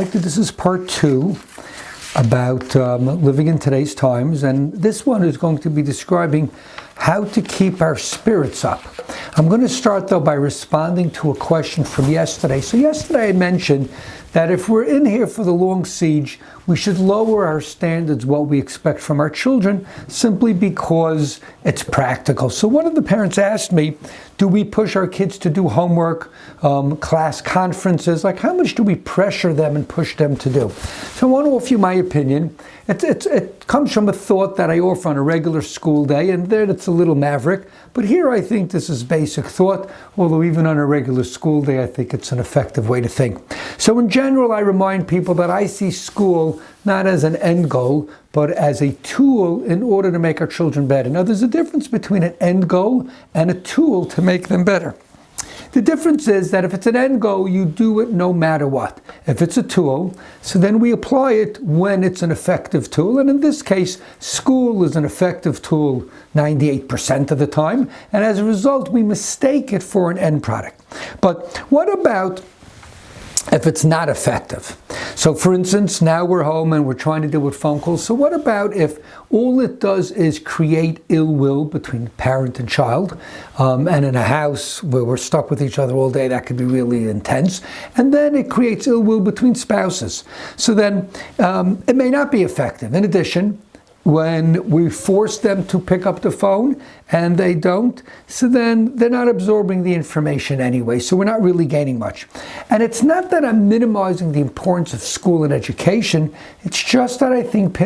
This is part 2 about living in today's times, and this one is going to be describing how to keep our spirits up. I'm going to start though by responding to a question from yesterday. So yesterday I mentioned that if we're in here for the long siege, we should lower our standards, what we expect from our children, simply because it's practical. So one of the parents asked me, do we push our kids to do homework, class conferences? Like, how much do we pressure them and push them to do? So I want to offer you my opinion. It comes from a thought that I offer on a regular school day, and there it's a little maverick. But here I think this is basic thought, although even on a regular school day, I think it's an effective way to think. So in general, I remind people that I see school not as an end goal, but as a tool in order to make our children better. Now, there's a difference between an end goal and a tool to make them better. The difference is that if it's an end goal, you do it no matter what. If it's a tool, so then we apply it when it's an effective tool. And in this case, school is an effective tool 98% of the time. And as a result, we mistake it for an end product. But what about if it's not effective? So for instance, now we're home and we're trying to deal with phone calls. So what about if all it does is create ill will between parent and child? And in a house where we're stuck with each other all day, that could be really intense. And then it creates ill will between spouses. So then it may not be effective. In addition, when we force them to pick up the phone and they don't, so then they're not absorbing the information anyway, so we're not really gaining much. And it's not that I'm minimizing the importance of school and education, it's just that I think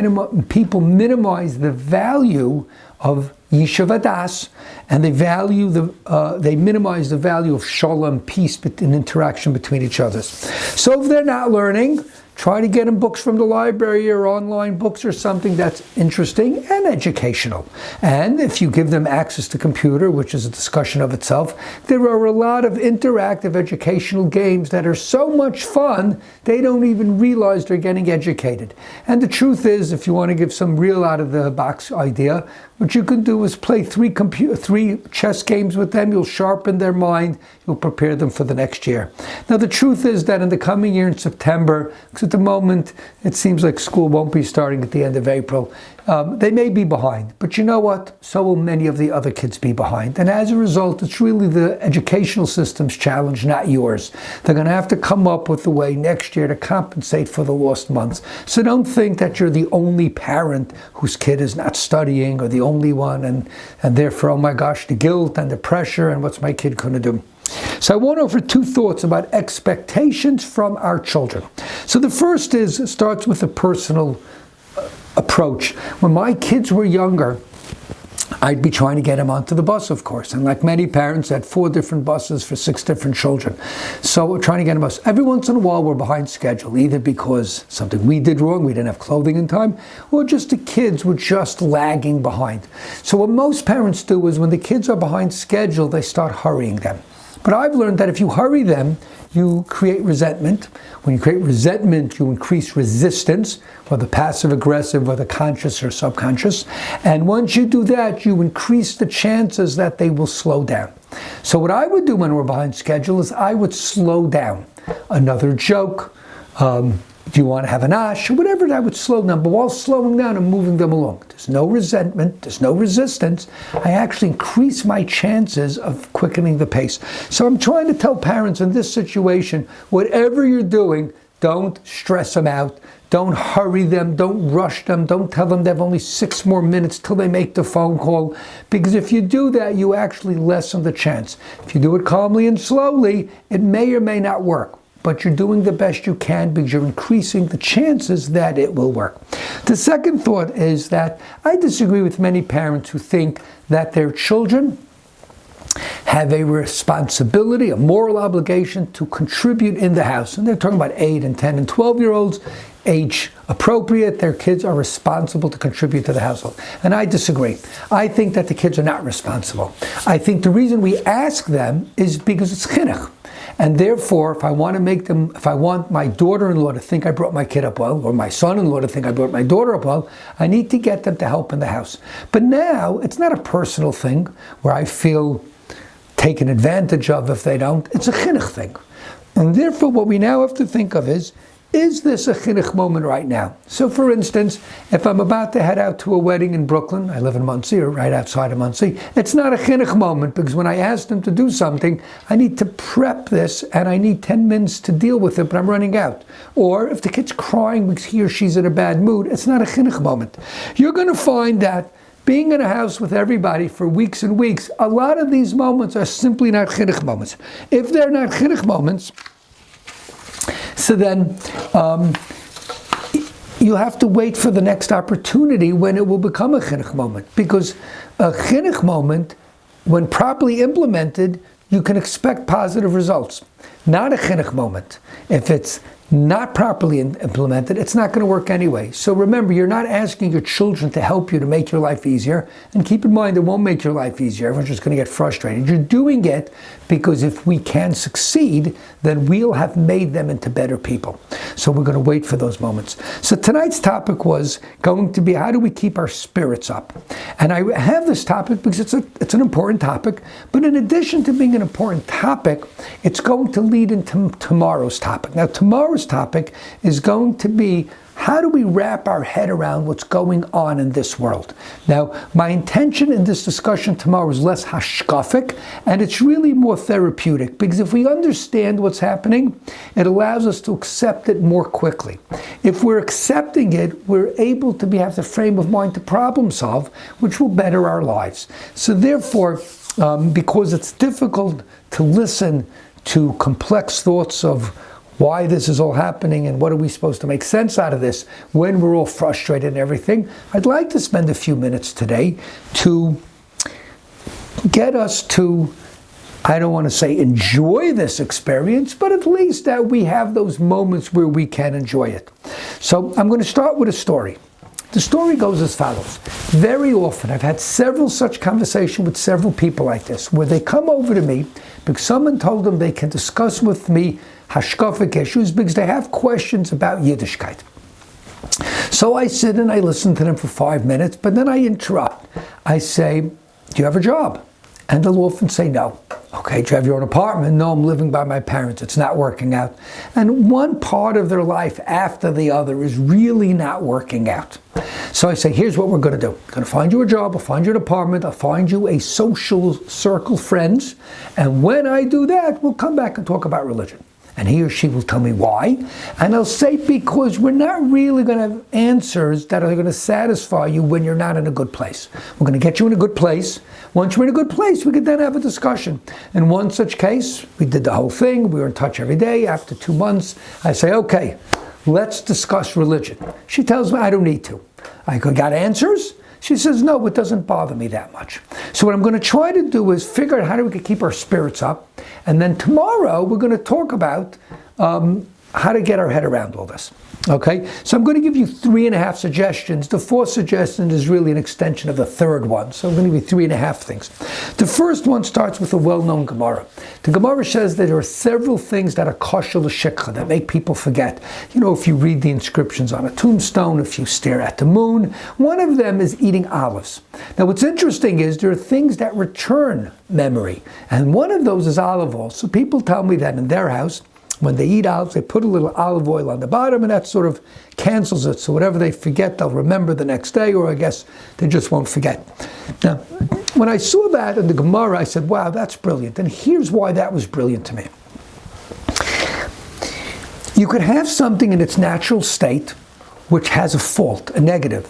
people minimize the value of Yeshiva Das, and they minimize the value of shalom, peace, and interaction between each other. So if they're not learning, try to get them books from the library or online books or something that's interesting and educational. And if you give them access to computer, which is a discussion of itself, there are a lot of interactive educational games that are so much fun, they don't even realize they're getting educated. And the truth is, if you want to give some real out-of-the-box idea, what you can do is play three chess games with them. You'll sharpen their mind. You'll prepare them for the next year. Now, the truth is that in the coming year in September, because at the moment it seems like school won't be starting at the end of April, they may be behind. But you know what? So will many of the other kids be behind. And as a result, it's really the educational system's challenge, not yours. They're going to have to come up with a way next year to compensate for the lost months. So don't think that you're the only parent whose kid is not studying, or the only one, and therefore, oh my gosh, the guilt and the pressure and what's my kid going to do. So I want to offer 2 thoughts about expectations from our children. So the first starts with a personal approach. When my kids were younger, I'd be trying to get them onto the bus, of course. And like many parents, I had 4 different buses for 6 different children. So we're trying to get them on bus. Every once in a while, we're behind schedule, either because something we did wrong, we didn't have clothing in time, or just the kids were just lagging behind. So what most parents do is when the kids are behind schedule, they start hurrying them. But I've learned that if you hurry them, you create resentment. When you create resentment, you increase resistance, whether passive-aggressive, whether conscious or subconscious. And once you do that, you increase the chances that they will slow down. So what I would do when we're behind schedule is I would slow down. Another joke, do you want to have an ash, or whatever, I would slow down. But while slowing down, I'm moving them along. There's no resentment, there's no resistance. I actually increase my chances of quickening the pace. So I'm trying to tell parents in this situation, whatever you're doing, don't stress them out. Don't hurry them, don't rush them, don't tell them they have only 6 more minutes till they make the phone call. Because if you do that, you actually lessen the chance. If you do it calmly and slowly, it may or may not work. But you're doing the best you can because you're increasing the chances that it will work. The second thought is that I disagree with many parents who think that their children have a responsibility, a moral obligation to contribute in the house. And they're talking about 8 and 10 and 12-year-olds, age appropriate. Their kids are responsible to contribute to the household. And I disagree. I think that the kids are not responsible. I think the reason we ask them is because it's Chinuch. And therefore, if I want my daughter-in-law to think I brought my kid up well, or my son-in-law to think I brought my daughter up well, I need to get them to help in the house. But now, it's not a personal thing where I feel taken advantage of if they don't. It's a Chinuch thing. And therefore, what we now have to think of is is this a chinuch moment right now? So for instance, if I'm about to head out to a wedding in Brooklyn, I live in Monsey, or right outside of Monsey, it's not a chinuch moment, because when I ask them to do something, I need to prep this, and I need 10 minutes to deal with it, but I'm running out. Or if the kid's crying because he or she's in a bad mood, it's not a chinuch moment. You're going to find that being in a house with everybody for weeks and weeks, a lot of these moments are simply not chinuch moments. If they're not chinuch moments, so then you have to wait for the next opportunity when it will become a chinuch moment. Because a chinuch moment, when properly implemented, you can expect positive results. Not a chinuch moment. If it's not properly implemented, it's not going to work anyway. So remember, you're not asking your children to help you to make your life easier. And keep in mind, it won't make your life easier. Everyone's just going to get frustrated. You're doing it because if we can succeed, then we'll have made them into better people. So we're going to wait for those moments. So tonight's topic was going to be, how do we keep our spirits up? And I have this topic because it's an important topic. But in addition to being an important topic, it's going to lead into tomorrow's topic. Now, tomorrow's topic is going to be, how do we wrap our head around what's going on in this world? Now, my intention in this discussion tomorrow is less hashkafic, and it's really more therapeutic, because if we understand what's happening, it allows us to accept it more quickly. If we're accepting it, we're able to have the frame of mind to problem solve, which will better our lives. So therefore, because it's difficult to listen to complex thoughts of why this is all happening and what are we supposed to make sense out of this when we're all frustrated and everything, I'd like to spend a few minutes today to get us to, I don't want to say enjoy this experience, but at least that we have those moments where we can enjoy it. So I'm going to start with a story. The story goes as follows. Very often, I've had several such conversations with several people like this, where they come over to me because someone told them they can discuss with me hashkafic issues because they have questions about Yiddishkeit. So I sit and I listen to them for 5 minutes, but then I interrupt. I say, do you have a job? And they'll often say no. Okay, do you have your own apartment? No, I'm living by my parents. It's not working out. And one part of their life after the other is really not working out. So I say, here's what we're going to do. I'm going to find you a job, I'll find you an apartment, I'll find you a social circle friends, and when I do that, we'll come back and talk about religion. And he or she will tell me why. And I'll say, because we're not really going to have answers that are going to satisfy you when you're not in a good place. We're going to get you in a good place. Once you're in a good place, we could then have a discussion. In one such case, we did the whole thing. We were in touch every day. After 2 months, I say, okay, let's discuss religion. She tells me I don't need to. I go, got answers? She says, no, it doesn't bother me that much. So what I'm going to try to do is figure out how we can keep our spirits up. And then tomorrow, we're going to talk about how to get our head around all this. Okay? So I'm going to give you 3.5 suggestions. The 4th suggestion is really an extension of the 3rd one. So I'm going to give you 3.5 things. The first one starts with a well-known Gemara. The Gemara says that there are several things that are kosher l'shikha, that make people forget. You know, if you read the inscriptions on a tombstone, if you stare at the moon, one of them is eating olives. Now what's interesting is there are things that return memory. And one of those is olive oil. So people tell me that in their house, when they eat olives, they put a little olive oil on the bottom, and that sort of cancels it. So whatever they forget, they'll remember the next day, or I guess they just won't forget. Now, when I saw that in the Gemara, I said, wow, that's brilliant. And here's why that was brilliant to me. You could have something in its natural state which has a fault, a negative.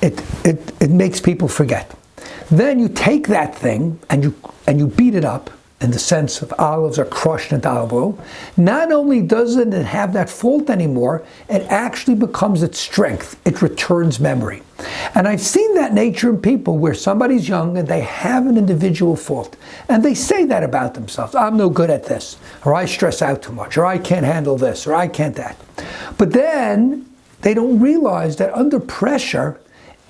It makes people forget. Then you take that thing and you beat it up, in the sense of olives are crushed into olive oil. Not only doesn't it have that fault anymore, it actually becomes its strength. It returns memory. And I've seen that nature in people where somebody's young and they have an individual fault. And they say that about themselves. I'm no good at this, or I stress out too much, or I can't handle this, or I can't that. But then they don't realize that under pressure,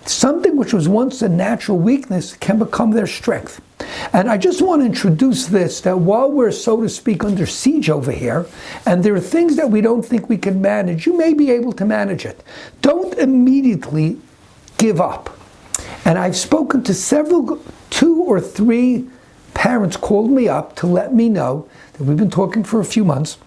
something which was once a natural weakness can become their strength. And I just want to introduce this, that while we're, so to speak, under siege over here, and there are things that we don't think we can manage, you may be able to manage it. Don't immediately give up. And I've spoken to 2 or 3 parents called me up to let me know that we've been talking for a few months,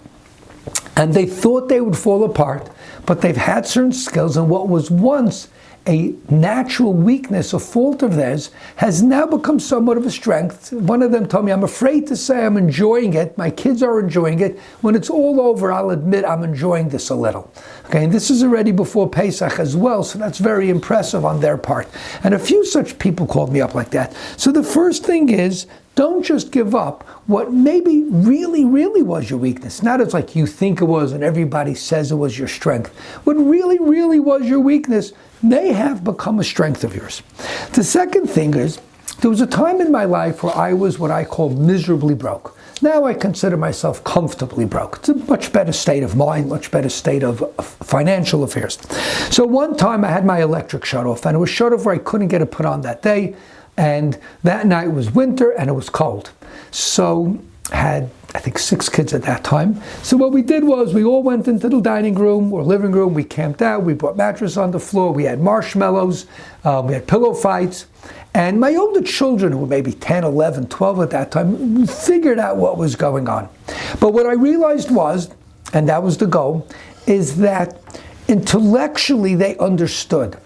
And they thought they would fall apart, but they've had certain skills, and what was once a natural weakness, a fault of theirs, has now become somewhat of a strength. One of them told me, I'm afraid to say I'm enjoying it. My kids are enjoying it. When it's all over, I'll admit I'm enjoying this a little. Okay, and this is already before Pesach as well, so that's very impressive on their part. And a few such people called me up like that. So the first thing is, don't just give up what maybe really, really was your weakness. Not as like you think it was and everybody says it was your strength. What really, really was your weakness may have become a strength of yours. The second thing is, there was a time in my life where I was what I call miserably broke. Now I consider myself comfortably broke. It's a much better state of mind, much better state of financial affairs. So one time I had my electric shut off, and it was shut off where I couldn't get it put on that day. And that night was winter and it was cold. So I had, I think, 6 kids at that time. So what we did was we all went into the dining room or living room, we camped out, we brought mattress on the floor, we had marshmallows, we had pillow fights. And my older children, who were maybe 10, 11, 12 at that time, figured out what was going on. But what I realized was, and that was the goal, is that intellectually they understood.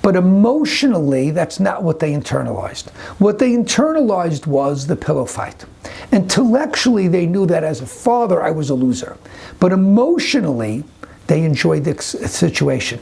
But emotionally, that's not what they internalized. What they internalized was the pillow fight. Intellectually, they knew that as a father, I was a loser. But emotionally, they enjoyed the situation.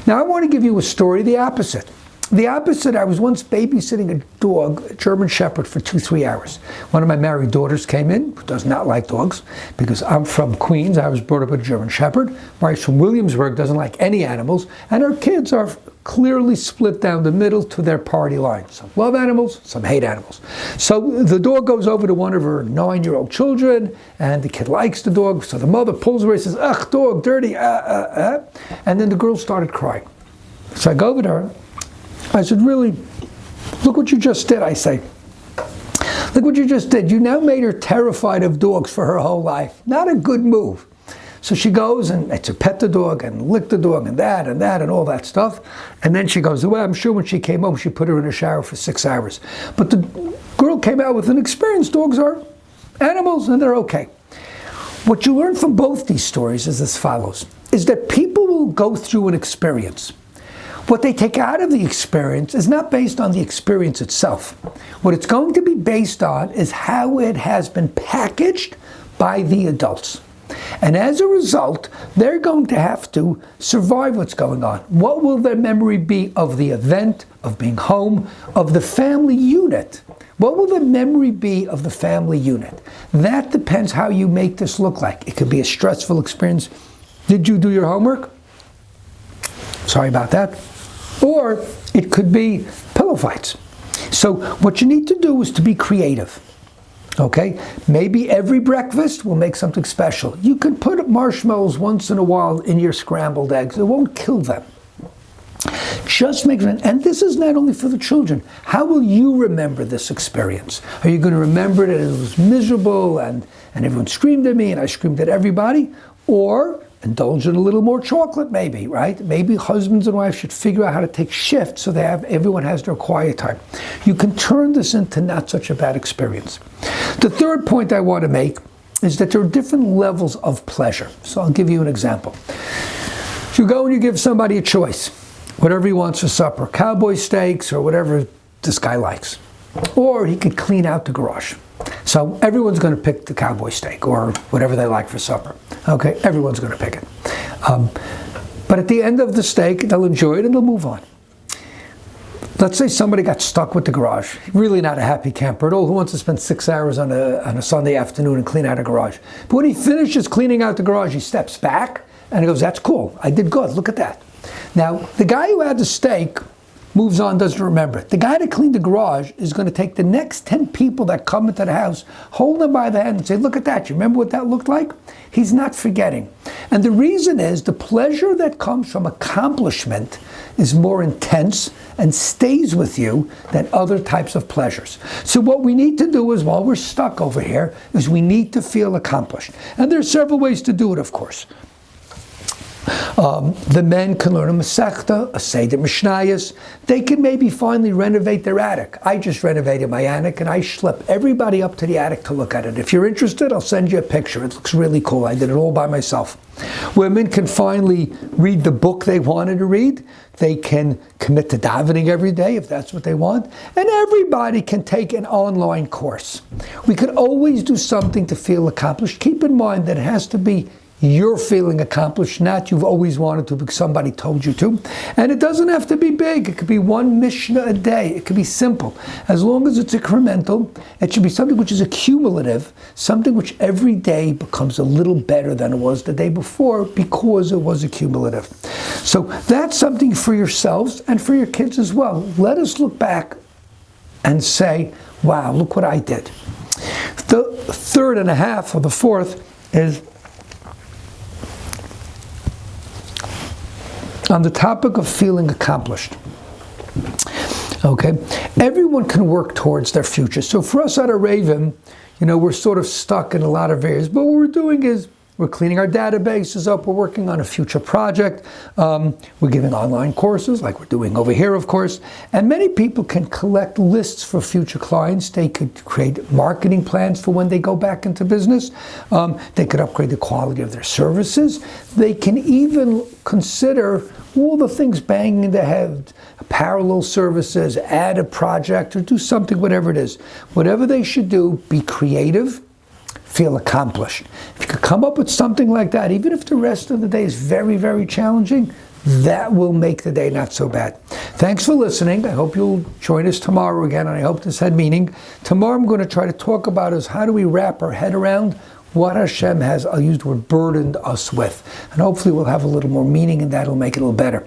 Now, I want to give you a story, the opposite. The opposite, I was once babysitting a dog, a German Shepherd, for 2-3 hours. One of my married daughters came in, who does not like dogs, because I'm from Queens, I was brought up with a German Shepherd. Wife's from Williamsburg, doesn't like any animals, and her kids are clearly split down the middle to their party line. Some love animals, some hate animals. So the dog goes over to one of her 9-year-old children, and the kid likes the dog, so the mother pulls her and says, ugh, dog, dirty, and then the girl started crying. So I go over to her, I said, really, look what you just did, I say. Look what you just did. You now made her terrified of dogs for her whole life. Not a good move. So she goes and it's a pet the dog and lick the dog and that and all that stuff. And then she goes away. I'm sure when she came home, she put her in a shower for 6 hours. But the girl came out with an experience. Dogs are animals and they're okay. What you learn from both these stories is as follows, is that people will go through an experience. What they take out of the experience is not based on the experience itself. What it's going to be based on is how it has been packaged by the adults. And as a result, they're going to have to survive what's going on. What will their memory be of the event, of being home, of the family unit? What will the memory be of the family unit? That depends how you make this look like. It could be a stressful experience. Did you do your homework? Sorry about that. Or it could be pillow fights. So what you need to do is to be creative. Okay? Maybe every breakfast will make something special. You can put marshmallows once in a while in your scrambled eggs. It won't kill them. Just make it, and this is not only for the children. How will you remember this experience? Are you going to remember that it was miserable and everyone screamed at me and I screamed at everybody? Or indulge in a little more chocolate maybe, right? Maybe husbands and wives should figure out how to take shifts so everyone has their quiet time. You can turn this into not such a bad experience. The third point I want to make is that there are different levels of pleasure. So I'll give you an example. You go and you give somebody a choice, whatever he wants for supper, cowboy steaks or whatever this guy likes. Or he could clean out the garage. So everyone's going to pick the cowboy steak or whatever they like for supper. Okay, everyone's going to pick it. But at the end of the steak, they'll enjoy it and they'll move on. Let's say somebody got stuck with the garage. Really not a happy camper at all. Who wants to spend 6 hours on a Sunday afternoon and clean out a garage? But when he finishes cleaning out the garage, he steps back and he goes, that's cool. I did good. Look at that. Now, the guy who had the steak moves on, doesn't remember it. The guy that cleaned the garage is going to take the next 10 people that come into the house, hold them by the hand and say, look at that, you remember what that looked like? He's not forgetting. And the reason is the pleasure that comes from accomplishment is more intense and stays with you than other types of pleasures. So what we need to do is, while we're stuck over here, is we need to feel accomplished. And there's several ways to do it, of course. The men can learn a Masechta, a Seder Mishnayos. They can maybe finally renovate their attic. I just renovated my attic, and I schlep everybody up to the attic to look at it. If you're interested, I'll send you a picture. It looks really cool. I did it all by myself. Women can finally read the book they wanted to read. They can commit to davening every day if that's what they want. And everybody can take an online course. We could always do something to feel accomplished. Keep in mind that it has to be you're feeling accomplished, not you've always wanted to because somebody told you to. And it doesn't have to be big. It could be one Mishnah a day. It could be simple. As long as it's incremental, it should be something which is accumulative, something which every day becomes a little better than it was the day before because it was accumulative. So that's something for yourselves and for your kids as well. Let us look back and say, wow, look what I did. The third and a half, or the fourth, is on the topic of feeling accomplished. Okay, everyone can work towards their future. So for us at Areivim, we're sort of stuck in a lot of areas. But what we're doing is we're cleaning our databases up. We're working on a future project. We're giving online courses like we're doing over here, of course. And many people can collect lists for future clients. They could create marketing plans for when they go back into business. They could upgrade the quality of their services. They can even consider all the things banging in their head, parallel services, add a project, or do something, whatever it is. Whatever they should do, be creative, feel accomplished. If you could come up with something like that, even if the rest of the day is very, very challenging, that will make the day not so bad. Thanks for listening. I hope you'll join us tomorrow again, and I hope this had meaning. Tomorrow I'm going to try to talk about is how do we wrap our head around what Hashem has, I'll use the word, burdened us with. And hopefully we'll have a little more meaning, and that'll make it a little better.